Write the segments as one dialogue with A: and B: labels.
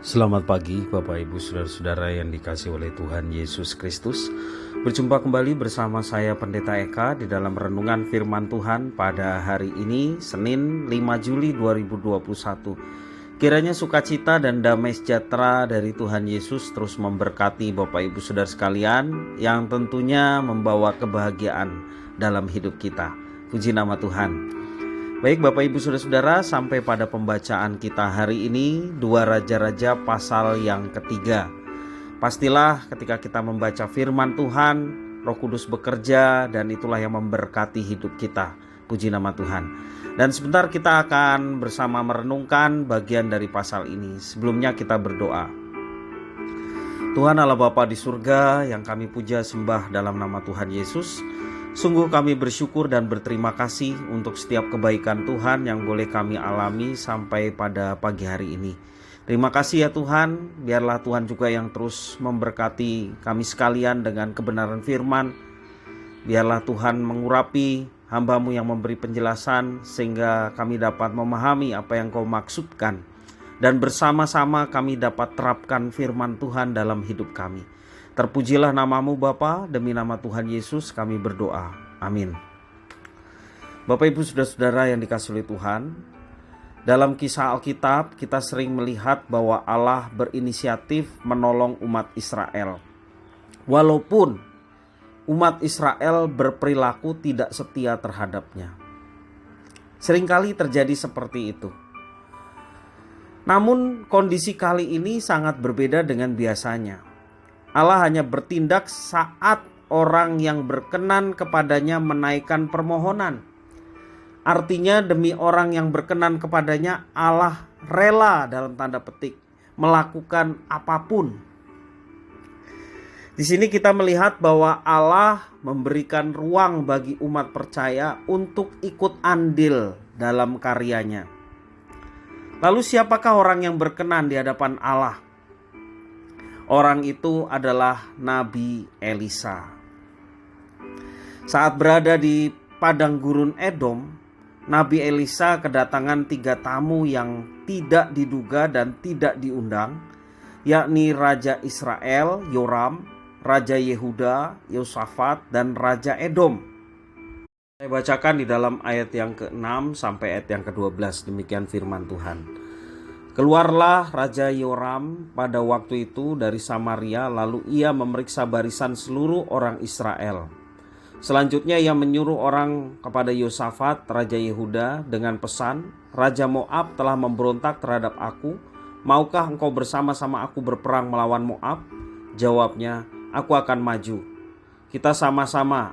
A: Selamat pagi Bapak Ibu Saudara-saudara yang dikasihi oleh Tuhan Yesus Kristus. Berjumpa kembali bersama saya Pendeta Eka di dalam renungan firman Tuhan pada hari ini Senin 5 Juli 2021. Kiranya sukacita dan damai sejahtera dari Tuhan Yesus terus memberkati Bapak Ibu Saudara sekalian yang tentunya membawa kebahagiaan dalam hidup kita. Puji nama Tuhan. Baik Bapak Ibu Saudara-saudara, sampai pada pembacaan kita hari ini 2 Raja-Raja pasal yang ketiga. Pastilah ketika kita membaca firman Tuhan, Roh Kudus bekerja dan itulah yang memberkati hidup kita. Puji nama Tuhan. Dan sebentar kita akan bersama merenungkan bagian dari pasal ini. Sebelumnya kita berdoa. Tuhan Allah Bapa di surga yang kami puja sembah dalam nama Tuhan Yesus. Sungguh kami bersyukur dan berterima kasih untuk setiap kebaikan Tuhan yang boleh kami alami sampai pada pagi hari ini. Terima kasih ya Tuhan, biarlah Tuhan juga yang terus memberkati kami sekalian dengan kebenaran firman. Biarlah Tuhan mengurapi hamba-Mu yang memberi penjelasan sehingga kami dapat memahami apa yang Kau maksudkan. Dan bersama-sama kami dapat terapkan firman Tuhan dalam hidup kami. Terpujilah nama-Mu Bapa, demi nama Tuhan Yesus kami berdoa. Amin. Bapak Ibu Saudara-saudara yang dikasihi oleh Tuhan, dalam kisah Alkitab kita sering melihat bahwa Allah berinisiatif menolong umat Israel. Walaupun umat Israel berperilaku tidak setia terhadapnya. Seringkali terjadi seperti itu. Namun kondisi kali ini sangat berbeda dengan biasanya. Allah hanya bertindak saat orang yang berkenan kepadanya menaikkan permohonan. Artinya demi orang yang berkenan kepadanya, Allah rela dalam tanda petik melakukan apapun. Di sini kita melihat bahwa Allah memberikan ruang bagi umat percaya untuk ikut andil dalam karyanya. Lalu siapakah orang yang berkenan di hadapan Allah? Orang itu adalah Nabi Elisa. Saat berada di padang gurun Edom, Nabi Elisa kedatangan 3 tamu yang tidak diduga dan tidak diundang, yakni Raja Israel, Yoram, Raja Yehuda, Yosafat, dan Raja Edom. Saya bacakan di dalam ayat yang ke-6 sampai ayat yang ke-12, demikian firman Tuhan. Keluarlah Raja Yoram pada waktu itu dari Samaria, lalu ia memeriksa barisan seluruh orang Israel. Selanjutnya ia menyuruh orang kepada Yosafat, Raja Yehuda, dengan pesan, Raja Moab telah memberontak terhadap aku. Maukah engkau bersama-sama aku berperang melawan Moab? Jawabnya, aku akan maju. Kita sama-sama,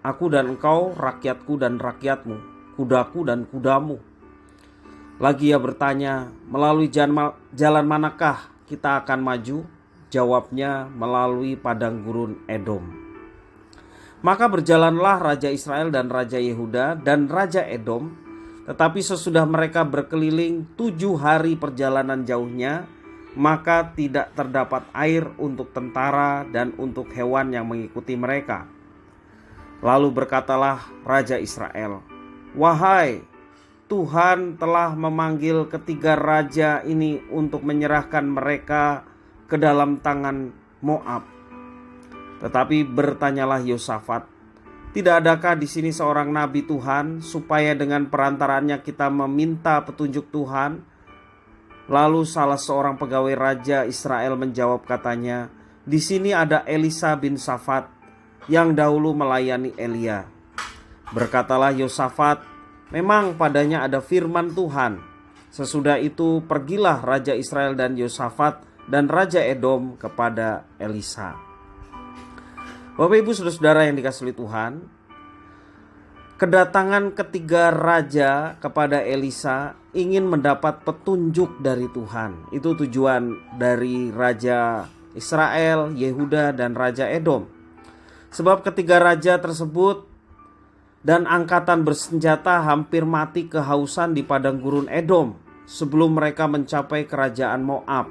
A: aku dan engkau, rakyatku dan rakyatmu, kudaku dan kudamu. Lagi ia bertanya, melalui jalan manakah kita akan maju? Jawabnya, melalui padang gurun Edom. Maka berjalanlah Raja Israel dan Raja Yehuda dan Raja Edom. Tetapi sesudah mereka berkeliling 7 hari perjalanan jauhnya, maka tidak terdapat air untuk tentara dan untuk hewan yang mengikuti mereka. Lalu berkatalah Raja Israel, wahai Tuhan telah memanggil ketiga raja ini untuk menyerahkan mereka ke dalam tangan Moab. Tetapi bertanyalah Yosafat, tidak adakah di sini seorang nabi Tuhan supaya dengan perantarannya kita meminta petunjuk Tuhan? Lalu salah seorang pegawai raja Israel menjawab katanya, di sini ada Elisa bin Safat yang dahulu melayani Elia. Berkatalah Yosafat, memang padanya ada firman Tuhan. Sesudah itu pergilah Raja Israel dan Yosafat dan Raja Edom kepada Elisa. Bapak Ibu Saudara-saudara yang dikasihi Tuhan, kedatangan ketiga raja kepada Elisa ingin mendapat petunjuk dari Tuhan. Itu tujuan dari Raja Israel, Yehuda, dan Raja Edom. Sebab ketiga raja tersebut dan angkatan bersenjata hampir mati kehausan di padang gurun Edom sebelum mereka mencapai kerajaan Moab.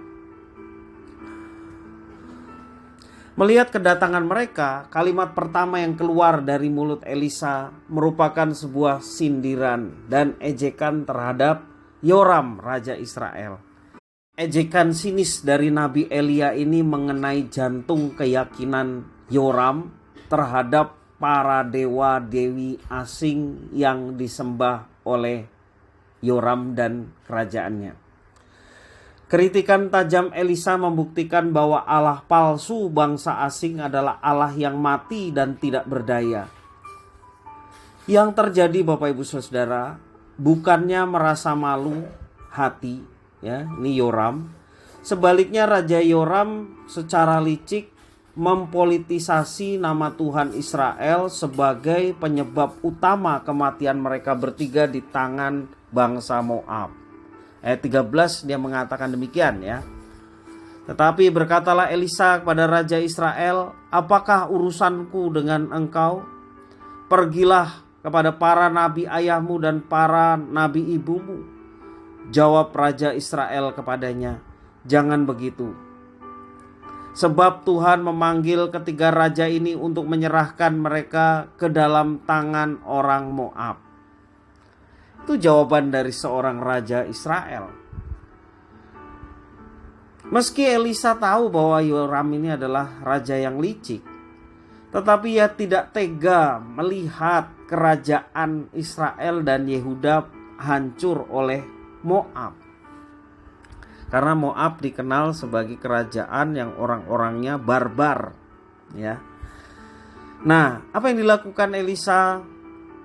A: Melihat kedatangan mereka, kalimat pertama yang keluar dari mulut Elisa merupakan sebuah sindiran dan ejekan terhadap Yoram, Raja Israel. ejekan sinis dari Nabi Elia ini mengenai jantung keyakinan Yoram terhadap para dewa dewi asing yang disembah oleh Yoram dan kerajaannya. Kritikan tajam Elisa membuktikan bahwa Allah palsu bangsa asing adalah Allah yang mati dan tidak berdaya. Yang terjadi Bapak Ibu Saudara, bukannya merasa malu hati, ya, ini Yoram. Sebaliknya Raja Yoram secara licik mempolitisasi nama Tuhan Israel sebagai penyebab utama kematian mereka bertiga di tangan bangsa Moab. Ayat 13 dia mengatakan demikian, ya. Tetapi berkatalah Elisa kepada Raja Israel, apakah urusanku dengan engkau? Pergilah kepada para nabi ayahmu dan para nabi ibumu. Jawab Raja Israel kepadanya, jangan begitu. Sebab Tuhan memanggil ketiga raja ini untuk menyerahkan mereka ke dalam tangan orang Moab. Itu jawaban dari seorang raja Israel. Meski Elisa tahu bahwa Yoram ini adalah raja yang licik, tetapi ia tidak tega melihat kerajaan Israel dan Yehuda hancur oleh Moab. Karena Moab dikenal sebagai kerajaan yang orang-orangnya barbar, ya. Nah, apa yang dilakukan Elisa?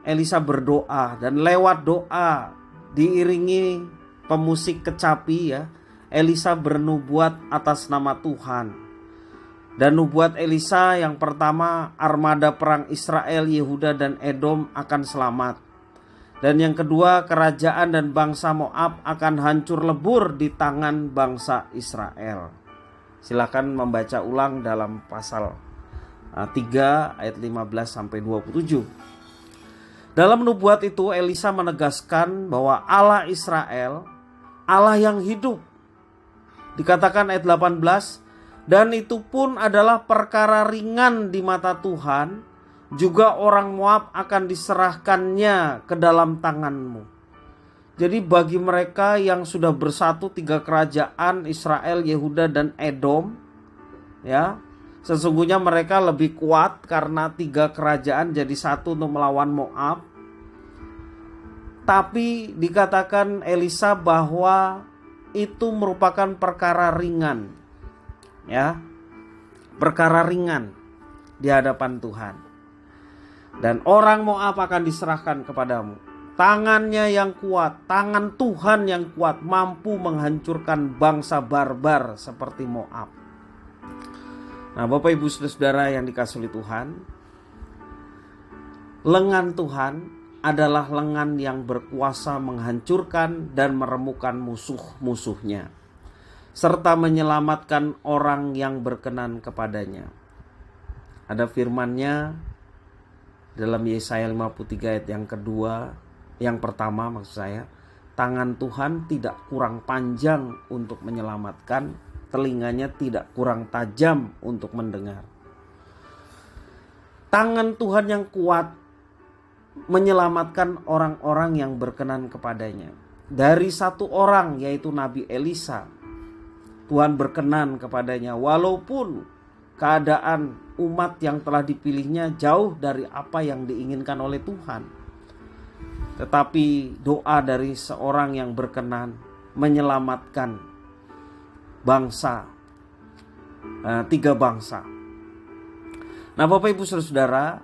A: Elisa berdoa, dan lewat doa diiringi pemusik kecapi, ya, Elisa bernubuat atas nama Tuhan. Dan nubuat Elisa yang pertama, armada perang Israel, Yehuda dan Edom akan selamat. Dan yang kedua, kerajaan dan bangsa Moab akan hancur lebur di tangan bangsa Israel. Silakan membaca ulang dalam pasal 3 ayat 15 sampai 27. Dalam nubuat itu Elisa menegaskan bahwa Allah Israel, Allah yang hidup. Dikatakan ayat 18, dan itu pun adalah perkara ringan di mata Tuhan, juga orang Moab akan diserahkannya ke dalam tanganmu. Jadi bagi mereka yang sudah bersatu tiga kerajaan Israel, Yehuda dan Edom, ya, sesungguhnya mereka lebih kuat karena tiga kerajaan jadi satu untuk melawan Moab. Tapi dikatakan Elisa bahwa itu merupakan perkara ringan, ya, perkara ringan di hadapan Tuhan. Dan orang Moab akan diserahkan kepadamu. Tangannya yang kuat, tangan Tuhan yang kuat mampu menghancurkan bangsa barbar seperti Moab. Nah, Bapak Ibu Saudara yang dikasihi Tuhan, lengan Tuhan adalah lengan yang berkuasa menghancurkan dan meremukkan musuh-musuhnya, serta menyelamatkan orang yang berkenan kepadanya. Ada firman-Nya dalam Yesaya 53 ayat yang kedua, yang pertama maksud saya, tangan Tuhan tidak kurang panjang untuk menyelamatkan, telinganya tidak kurang tajam untuk mendengar. Tangan Tuhan yang kuat menyelamatkan orang-orang yang berkenan kepadanya. Dari satu orang, yaitu Nabi Elisa, Tuhan berkenan kepadanya walaupun keadaan umat yang telah dipilihnya jauh dari apa yang diinginkan oleh Tuhan. Tetapi doa dari seorang yang berkenan menyelamatkan bangsa, tiga bangsa. Nah, Bapak Ibu Saudara,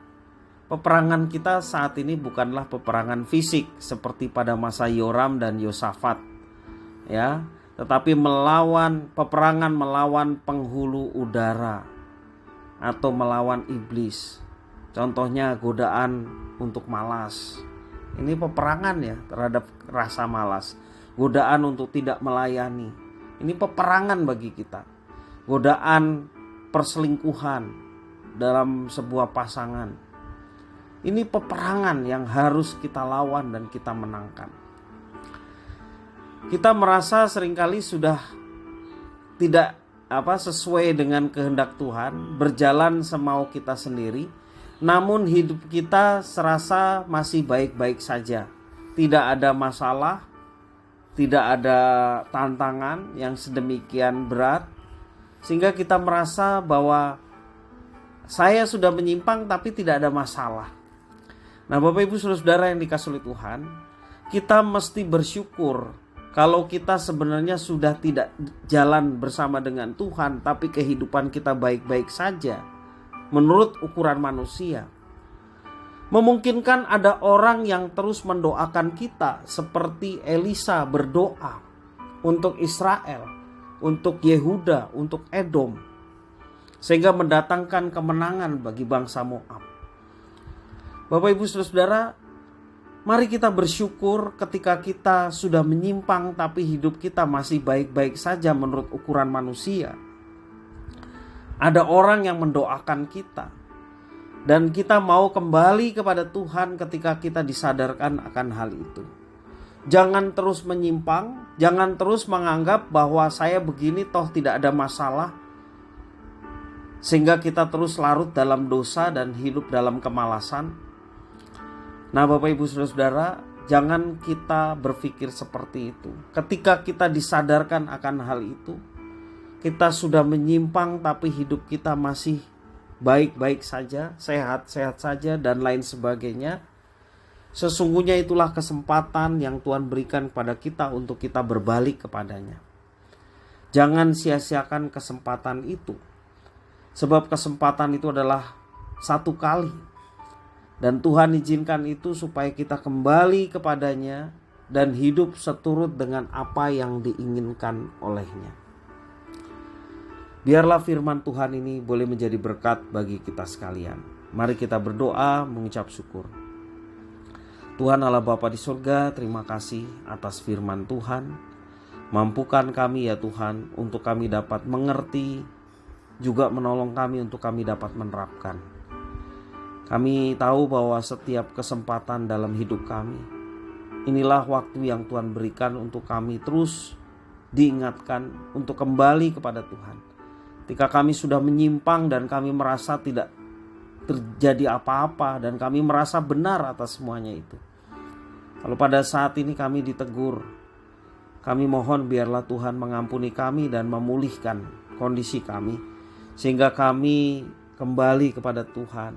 A: peperangan kita saat ini bukanlah peperangan fisik seperti pada masa Yoram dan Yosafat, ya, tetapi peperangan melawan penghulu udara atau melawan iblis. Contohnya godaan untuk malas. Ini peperangan, ya, terhadap rasa malas. Godaan untuk tidak melayani. Ini peperangan bagi kita. Godaan perselingkuhan dalam sebuah pasangan. Ini peperangan yang harus kita lawan dan kita menangkan. Kita merasa seringkali sudah tidak sesuai dengan kehendak Tuhan, berjalan semau kita sendiri, namun hidup kita serasa masih baik-baik saja, tidak ada masalah, tidak ada tantangan yang sedemikian berat sehingga kita merasa bahwa saya sudah menyimpang tapi tidak ada masalah. Nah, Bapak Ibu Saudara yang dikasihi oleh Tuhan, kita mesti bersyukur kalau kita sebenarnya sudah tidak jalan bersama dengan Tuhan, tapi kehidupan kita baik-baik saja menurut ukuran manusia. Memungkinkan ada orang yang terus mendoakan kita seperti Elisa berdoa untuk Israel, untuk Yehuda, untuk Edom, sehingga mendatangkan kemenangan bagi bangsa Moab. Bapak Ibu Saudara, mari kita bersyukur ketika kita sudah menyimpang tapi hidup kita masih baik-baik saja menurut ukuran manusia. Ada orang yang mendoakan kita dan kita mau kembali kepada Tuhan ketika kita disadarkan akan hal itu. Jangan terus menyimpang, jangan terus menganggap bahwa saya begini toh tidak ada masalah, sehingga kita terus larut dalam dosa dan hidup dalam kemalasan. Nah, Bapak Ibu Saudara, jangan kita berpikir seperti itu. Ketika kita disadarkan akan hal itu, kita sudah menyimpang tapi hidup kita masih baik-baik saja, sehat-sehat saja dan lain sebagainya. Sesungguhnya itulah kesempatan yang Tuhan berikan kepada kita untuk kita berbalik kepadanya. Jangan sia-siakan kesempatan itu. Sebab kesempatan itu adalah satu kali. Dan Tuhan izinkan itu supaya kita kembali kepadanya dan hidup seturut dengan apa yang diinginkan olehnya. Biarlah firman Tuhan ini boleh menjadi berkat bagi kita sekalian. Mari kita berdoa mengucap syukur. Tuhan Allah Bapa di surga, terima kasih atas firman Tuhan. Mampukan kami ya Tuhan untuk kami dapat mengerti, juga menolong kami untuk kami dapat menerapkan. Kami tahu bahwa setiap kesempatan dalam hidup kami, inilah waktu yang Tuhan berikan untuk kami terus diingatkan untuk kembali kepada Tuhan. Ketika kami sudah menyimpang dan kami merasa tidak terjadi apa-apa dan kami merasa benar atas semuanya itu. Kalau pada saat ini kami ditegur, kami mohon biarlah Tuhan mengampuni kami dan memulihkan kondisi kami, sehingga kami kembali kepada Tuhan.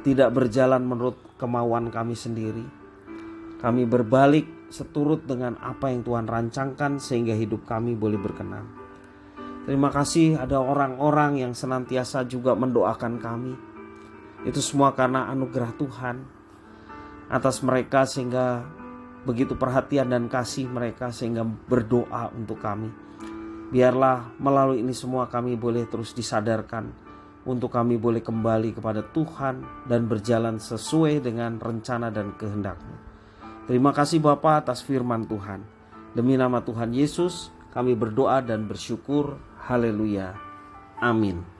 A: Tidak berjalan menurut kemauan kami sendiri. Kami berbalik seturut dengan apa yang Tuhan rancangkan sehingga hidup kami boleh berkenan. Terima kasih ada orang-orang yang senantiasa juga mendoakan kami. Itu semua karena anugerah Tuhan atas mereka sehingga begitu perhatian dan kasih mereka sehingga berdoa untuk kami. Biarlah melalui ini semua kami boleh terus disadarkan untuk kami boleh kembali kepada Tuhan dan berjalan sesuai dengan rencana dan kehendak-Mu. Terima kasih Bapa atas firman Tuhan. Demi nama Tuhan Yesus kami berdoa dan bersyukur. Haleluya. Amin.